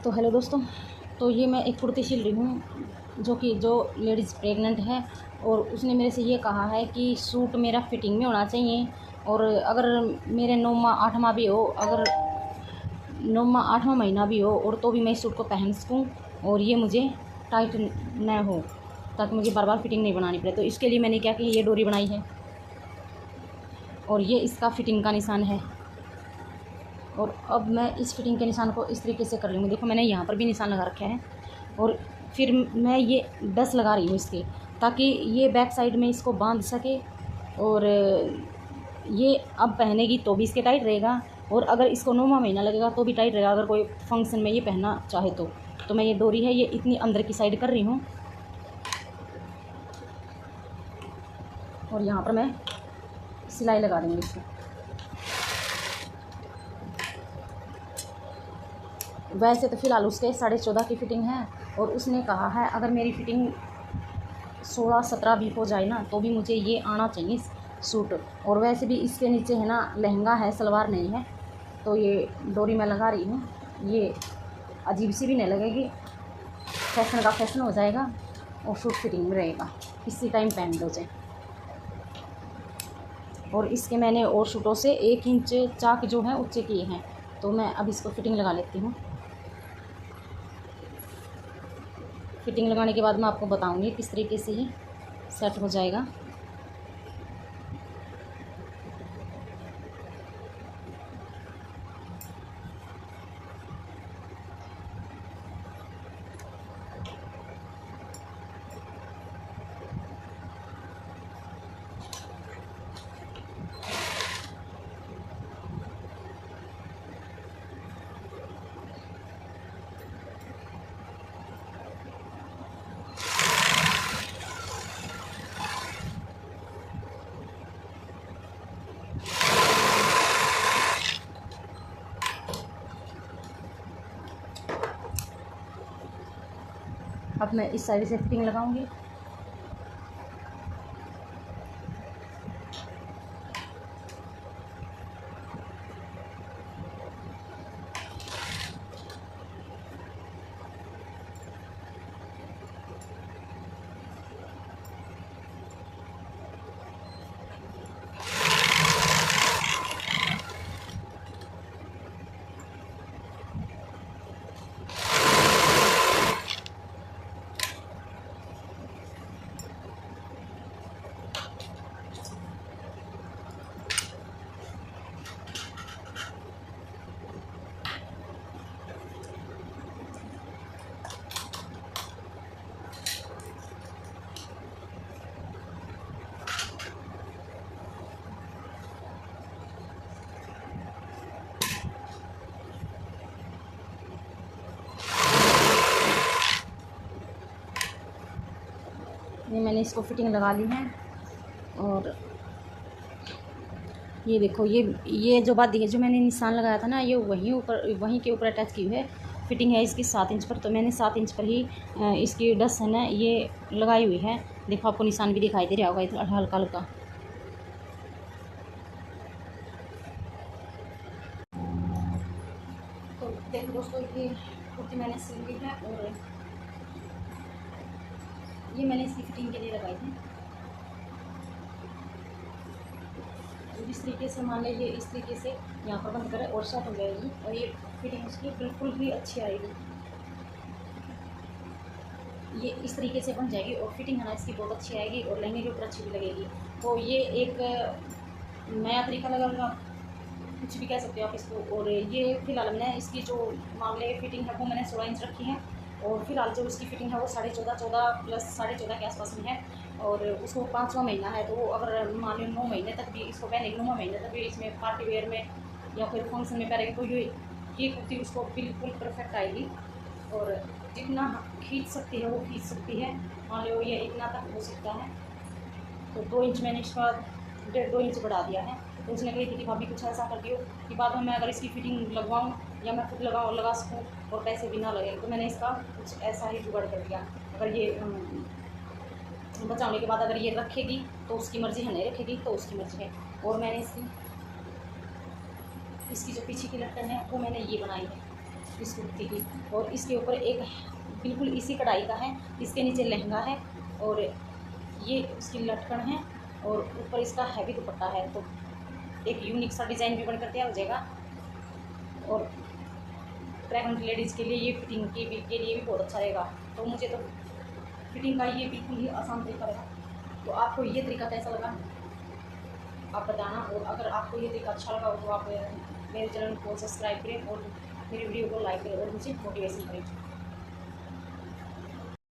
तो हेलो दोस्तों, तो ये मैं एक कुर्ती सिल रही हूँ जो लेडीज़ प्रेग्नेंट है और उसने मेरे से ये कहा है कि सूट मेरा फिटिंग में होना चाहिए। और अगर मेरे 9 माह 8 माह भी हो, अगर 9 माह 8वां महीना भी हो और तो भी मैं इस सूट को पहन सकूँ और ये मुझे टाइट न हो, ताकि मुझे बार बार फिटिंग नहीं बनानी पड़े। तो इसके लिए मैंने क्या कि ये डोरी बनाई है और ये इसका फिटिंग का निशान है। और अब मैं इस फिटिंग के निशान को इस तरीके से कर लूँगी। देखो, मैंने यहाँ पर भी निशान लगा रखे हैं और फिर मैं ये 10 लगा रही हूँ इसके, ताकि ये बैक साइड में इसको बांध सके। और ये अब पहनेगी तो भी इसके टाइट रहेगा, और अगर इसको 9वां महीना लगेगा तो भी टाइट रहेगा, अगर कोई फंक्शन में ये पहनना चाहे तो मैं ये डोरी है ये इतनी अंदर की साइड कर रही हूँ और यहाँ पर मैं सिलाई लगा दूँगी इसको। वैसे तो फ़िलहाल उसके 14.5 की फ़िटिंग है और उसने कहा है अगर मेरी फ़िटिंग 16-17 भी हो जाए ना तो भी मुझे ये आना चाहिए सूट। और वैसे भी इसके नीचे है ना लहंगा है, सलवार नहीं है। तो ये डोरी मैं लगा रही हूँ, ये अजीब सी भी नहीं लगेगी, फैशन का फैशन हो जाएगा और सूट फिटिंग में रहेगा, किसी टाइम पहन लो चाहे। और इसके मैंने और सूटों से 1 इंच चाक जो है ऊँचे किए हैं। तो मैं अब इसको फिटिंग लगा लेती हूँ। फिटिंग लगाने के बाद मैं आपको बताऊंगी किस तरीके से ये सेट हो जाएगा। अब मैं इस साइड से फिटिंग लगाऊंगी। ये मैंने इसको फिटिंग लगा ली है और ये देखो, ये जो बात देखिए, जो मैंने निशान लगाया था ना, ये वहीं के ऊपर अटैच की हुई है। फिटिंग है इसकी 7 इंच पर, तो मैंने 7 इंच पर ही इसकी डस है ना ये लगाई हुई है। देखो, आपको निशान भी दिखाई दे रहा होगा इतना हल्का हल्का। तो देखो दोस्तों, ये कुर्ती मैंने सिल ली है और ये मैंने इसकी फिटिंग के लिए लगाई थी। इस तरीके से मान लीजिए, इस तरीके से यहाँ पर बंद करें और सेट हो जाएगी और ये फिटिंग उसकी बिल्कुल भी अच्छी आएगी। ये इस तरीके से बन जाएगी और फिटिंग है ना इसकी बहुत अच्छी आएगी और लहंगे के ऊपर अच्छी भी लगेगी। तो ये एक नया तरीका लगा, कुछ भी कह सकते हो आप इसको। और ये फ़िलहाल मैंने इसकी जो मामले फिटिंग है वो मैंने 16 इंच रखी है और फिलहाल जो इसकी फिटिंग है वो 14.5 प्लस 14.5 के आसपास में है। और उसको 5वां महीना है, तो वो अगर मान लो 9 महीने तक भी इसको पहनेगी, 9वां महीने तक भी इसमें पार्टी वेयर में या फिर फंक्शन में पहनेगी, तो ये कुर्ती उसको बिल्कुल परफेक्ट आएगी। और जितना खींच सकती है वो खींच सकती है। मान लो ये इतना तक हो सकता है, तो 2 इंच मैंने इसका 1.5-2 इंच बढ़ा दिया है। तो उसने कही थी कि भाभी कुछ ऐसा कर दियो कि बाद में मैं अगर इसकी फिटिंग लगवाऊँ या मैं खुद लगा सकूँ और पैसे भी ना लगे। तो मैंने इसका कुछ ऐसा ही जुगाड़ कर दिया। अगर ये बचाने के बाद अगर ये रखेगी तो उसकी मर्ज़ी है, नहीं रखेगी तो उसकी मर्ज़ी है। और मैंने इसकी जो पीछे की लटकन है वो मैंने ये बनाई है। इस कुर्ती की। और इसके ऊपर एक बिल्कुल इसी कढ़ाई का है, इसके नीचे लहंगा है और ये उसकी लटकन है और ऊपर इसका हैवी दुपट्टा है। तो एक यूनिक सा डिज़ाइन भी बनकर तैयार हो जाएगा। और प्रेग्नेंट लेडीज़ के लिए ये फिटिंग के लिए भी बहुत अच्छा रहेगा। तो मुझे तो फिटिंग का ये बिल्कुल ही आसान तरीका लगा। तो आपको ये तरीका कैसा लगा आप बताना। और अगर आपको ये तरीका अच्छा लगा हो तो आप मेरे चैनल को सब्सक्राइब करें और मेरी वीडियो को लाइक करें और मुझे मोटिवेशन करें।